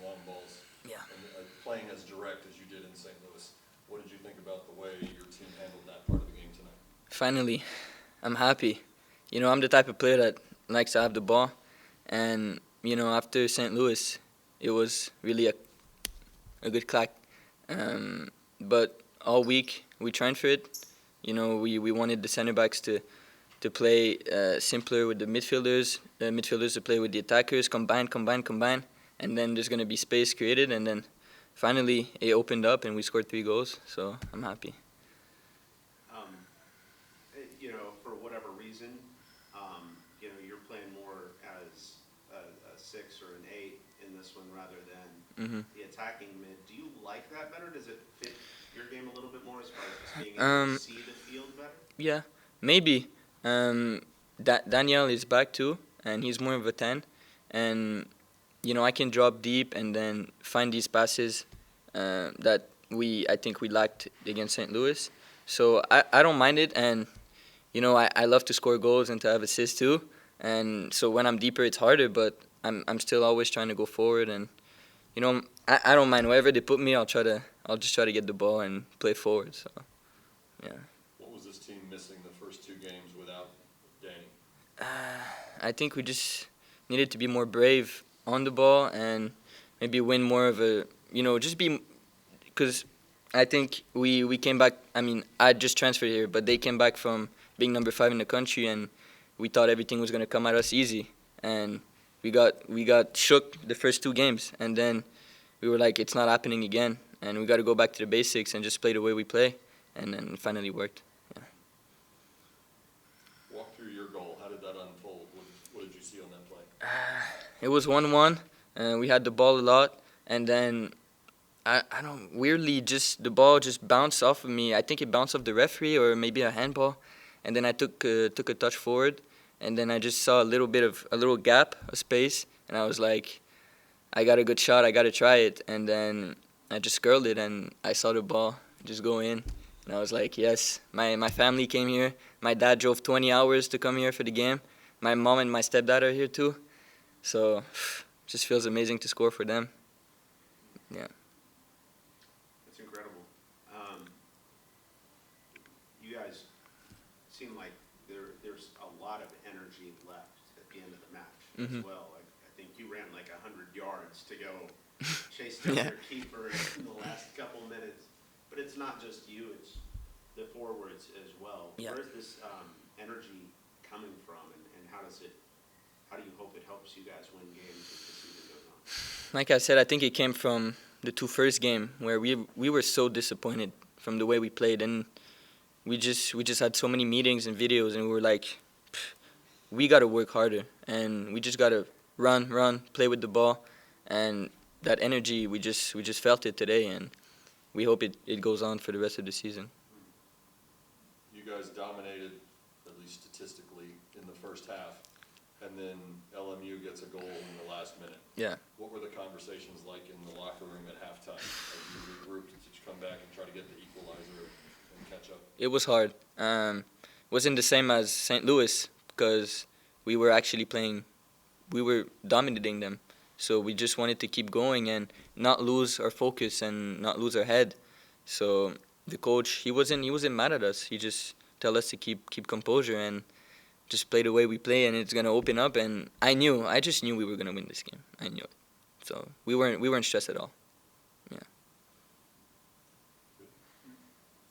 long balls. Yeah. And playing as direct as you did in St. Louis. What did you think about the way your team handled that part of the game tonight? Finally, I'm happy. I'm the type of player that likes to have the ball. And, after St. Louis, it was really a good clack. But all week, we trained for it. We wanted the center backs to play simpler with the midfielders to play with the attackers, combine, and then there's going to be space created, and then finally it opened up and we scored 3 goals, so I'm happy. For whatever reason, you're playing more as a 6 or an 8 in this one rather than the attacking mid. Do you like that better? Does it fit your game a little bit more as far as just being able to see the field better? Yeah, maybe. Daniel is back too, and he's more of a 10. And, I can drop deep and then find these passes that I think we lacked against St. Louis. So I don't mind it, and, I love to score goals and to have assists too. And so when I'm deeper, it's harder, but I'm still always trying to go forward. And, I don't mind. Wherever they put me, I'll just try to get the ball and play forward. So, yeah. What was this team missing the first 2 games without Danny? I think we just needed to be more brave on the ball and maybe win more of a, just be, because I think we came back. I mean, I just transferred here, but they came back from being number 5 in the country, and we thought everything was going to come at us easy. And we got shook the first 2 games, and then we were like, it's not happening again, and we got to go back to the basics and just play the way we play, and then it finally worked. Yeah. Walk through your goal. How did that unfold? What did you see on that play? It was 1-1. We had the ball a lot, and then weirdly, just the ball just bounced off of me. I think it bounced off the referee or maybe a handball, and then I took a touch forward, and then I just saw a little gap, a space, and I was like, I got a good shot, I got to try it, and then I just curled it, and I saw the ball just go in, and I was like, yes. My family came here. My dad drove 20 hours to come here for the game. My mom and my stepdad are here too, so it just feels amazing to score for them. Yeah. That's incredible. You guys seem like there's a lot of energy left at the end of the match as well. I think you ran like 100 yards to go chase down your keeper in the last couple minutes. But it's not just you; it's the forwards as well. Yeah. Where is this energy coming from, and how do you hope it helps you guys win games as the season goes on? Like I said, I think it came from the 2 first game where we were so disappointed from the way we played, and we just had so many meetings and videos, and we were like, we got to work harder, and we just got to run, play with the ball, and that energy we just felt it today, and we hope it goes on for the rest of the season. You guys dominated, at least statistically, in the first half, and then LMU gets a goal in the last minute. Yeah. What were the conversations like in the locker room at halftime as you regrouped? Did you come back and try to get the equalizer and catch up? It was hard. It wasn't the same as St. Louis because we were actually playing, we were dominating them. So we just wanted to keep going and not lose our focus and not lose our head. So the coach, he wasn't mad at us. He just tell us to keep composure and just play the way we play, and it's gonna open up. And I just knew we were gonna win this game. I knew it. So we weren't stressed at all. Yeah.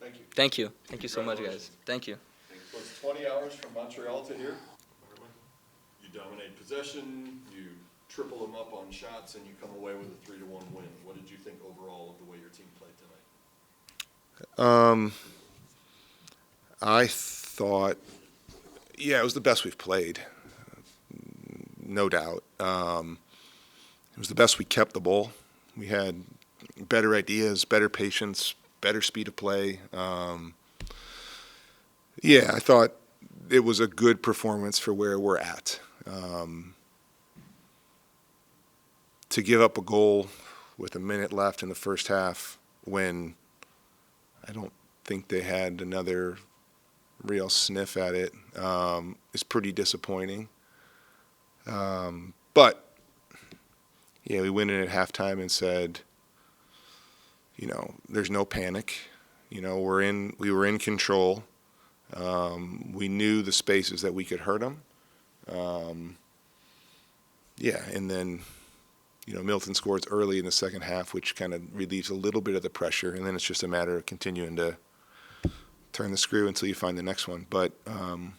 Thank you. Thank you so much, guys. Thank you. So it's 20 hours from Montreal to here. You dominate possession, you triple them up on shots, and you come away with a 3-1 win. What did you think overall of the way your team played tonight? I thought, it was the best we've played, no doubt. It was the best we kept the ball. We had better ideas, better patience, better speed of play. I thought it was a good performance for where we're at. To give up a goal with a minute left in the first half when I don't think they had another real sniff at it is pretty disappointing. But, Yeah, we went in at halftime and said, there's no panic. We were in control. We knew the spaces that we could hurt them. And then, Milton scores early in the second half, which kind of relieves a little bit of the pressure, and then it's just a matter of continuing to turn the screw until you find the next one. But, I'm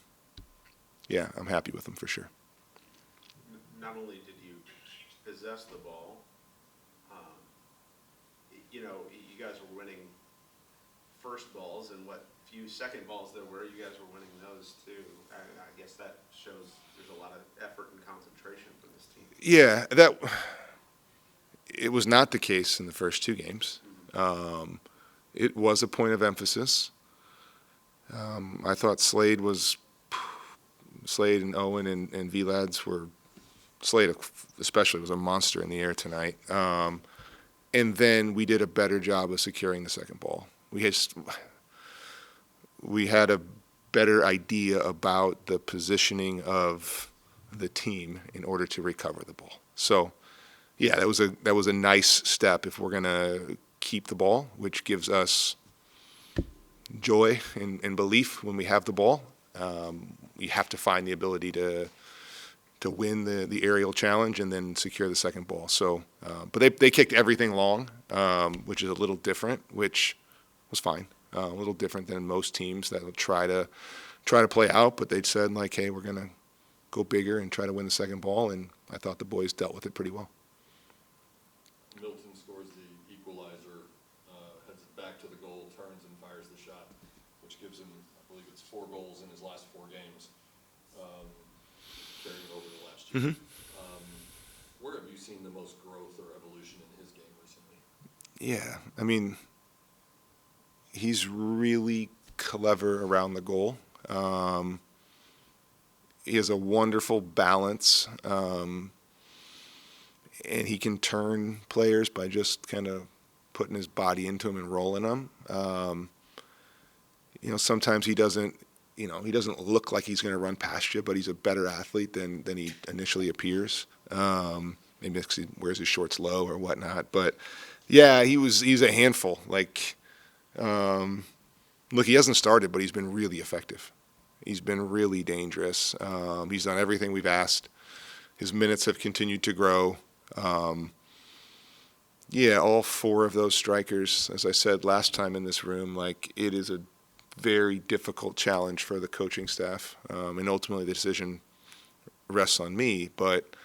happy with them for sure. Not only did you possess the ball, you guys were winning first balls, and what few second balls there were, you guys were winning those too. I guess that shows there's a lot of effort and concentration from this team. Yeah, it was not the case in the first two games. It was a point of emphasis. I thought Slade and Owen and V-Lads Slade especially was a monster in the air tonight. And then we did a better job of securing the second ball. We had a better idea about the positioning of the team in order to recover the ball. So, yeah, that was a nice step if we're going to keep the ball, which gives us joy and belief when we have the ball. You have to find the ability to win the aerial challenge and then secure the second ball. So, but they kicked everything long, which is a little different, which was fine. A little different than most teams that will try to play out, but they said like, hey, we're gonna go bigger and try to win the second ball, and I thought the boys dealt with it pretty well. Milton scores the equalizer, heads it back to the goal, turns and fires the shot, which gives him, I believe it's 4 goals in his last 4 games, carrying over the last year. Where have you seen the most growth or evolution in his game recently? Yeah, I mean, he's really clever around the goal. He has a wonderful balance, and he can turn players by just kind of putting his body into them and rolling them. Sometimes he doesn't look like he's going to run past you, but he's a better athlete than he initially appears. Maybe because he wears his shorts low or whatnot. But yeah, he's a handful. Look, he hasn't started, but he's been really effective. He's been really dangerous. He's done everything we've asked. His minutes have continued to grow. All 4 of those strikers, as I said last time in this room, it is a very difficult challenge for the coaching staff, and ultimately the decision rests on me. But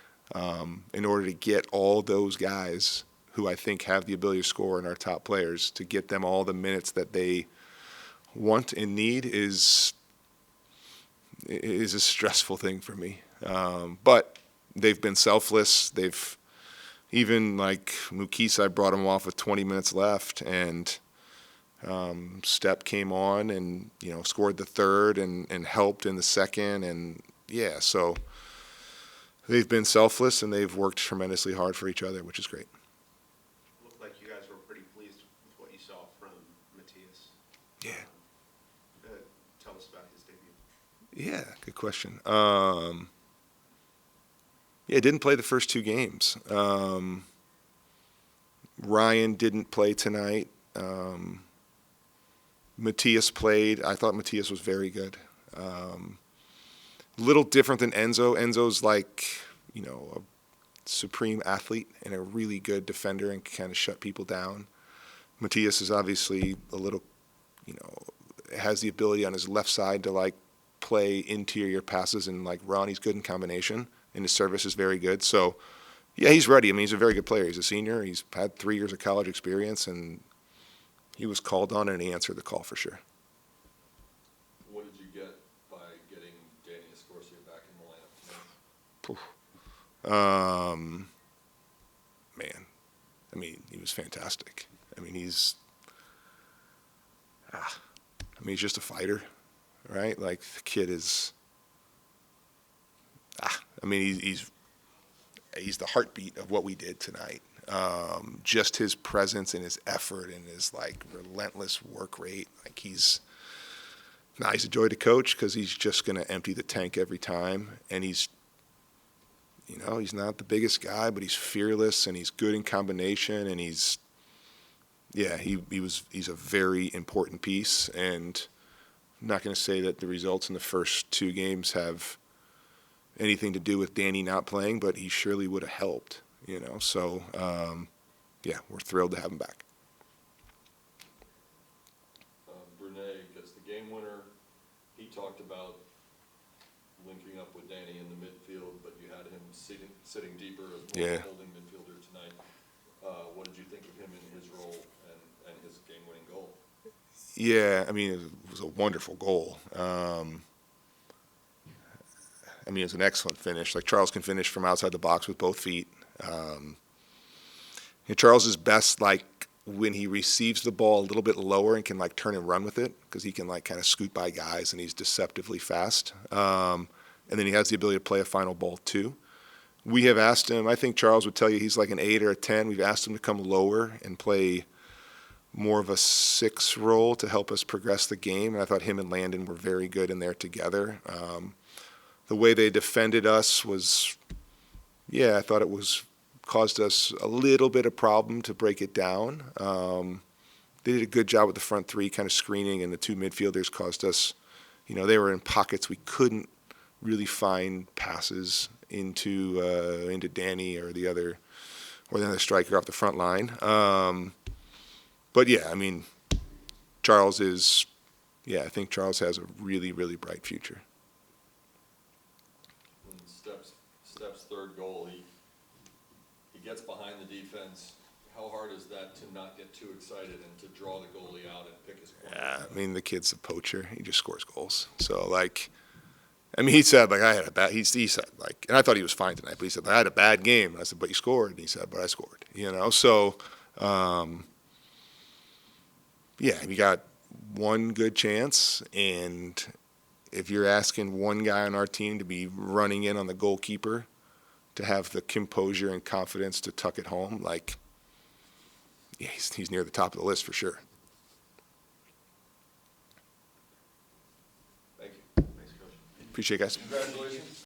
in order to get all those guys who I think have the ability to score and are top players, to get them all the minutes that they want and need is a stressful thing for me. But they've been selfless. They've even Mukisa, I brought him off with 20 minutes left, and Step came on and scored the third and helped in the second, and so they've been selfless and they've worked tremendously hard for each other, which is great. Looked like you guys were pretty pleased with what you saw from Matthias. Yeah. Tell us about his debut. Yeah, good question. Didn't play the first 2 games. Ryan didn't play tonight. Matthias played. I thought Matthias was very good. Little different than Enzo. Enzo's a supreme athlete and a really good defender and can kind of shut people down. Matthias is obviously a little, has the ability on his left side to play interior passes and run. He's good in combination, and his service is very good. So, yeah, he's ready. I mean, he's a very good player. He's a senior. He's had 3 years of college experience, and he was called on and he answered the call for sure. What did you get by getting Danny Escorcia back in the lineup? Man, I mean, he was fantastic. I mean, he's just a fighter, right? The kid is, he's the heartbeat of what we did tonight. Just his presence and his effort and his relentless work rate. He's a joy to coach because he's just going to empty the tank every time, and he's You know, he's not the biggest guy, but he's fearless and he's good in combination, and he's a very important piece. And I'm not going to say that the results in the first two games have anything to do with Danny not playing, but he surely would have helped, you know. So, we're thrilled to have him back. Brunet gets the game winner. He talked about linking up with Danny in the midfield, but you had him sitting deeper as more of a holding midfielder tonight. What did you think of him in his role and his game-winning goal? Yeah, I mean, it was a wonderful goal. I mean, it's an excellent finish. Like, Charles can finish from outside the box with both feet. Charles is best, like, when he receives the ball a little bit lower and can, like, turn and run with it, because he can, like, kind of scoot by guys, and he's deceptively fast. And then he has the ability to play a final ball, too. We have asked him, I think Charles would tell you he's like an 8 or a 10. We've asked him to come lower and play more of a 6 role to help us progress the game. And I thought him and Landon were very good in there together. The way they defended us was, I thought it caused us a little bit of problem to break it down. They did a good job with the front three kind of screening, and the two midfielders caused us, they were in pockets we couldn't really find passes into Danny or the other striker off the front line. But I mean, Charles is, I think Charles has a really, really bright future. Steps third goal, he gets behind the defense. How hard is that to not get too excited and to draw the goalie out and pick his point? Yeah, I mean, the kid's a poacher. He just scores goals. So, like, I mean, he said, like, I had a bad, he said, like, and I thought he was fine tonight, but he said, I had a bad game. And I said, but you scored. And he said, but I scored, So, you got one good chance, and if you're asking one guy on our team to be running in on the goalkeeper to have the composure and confidence to tuck it home, like, he's near the top of the list for sure. Thank you. Thanks, Coach. Appreciate it, guys. Congratulations.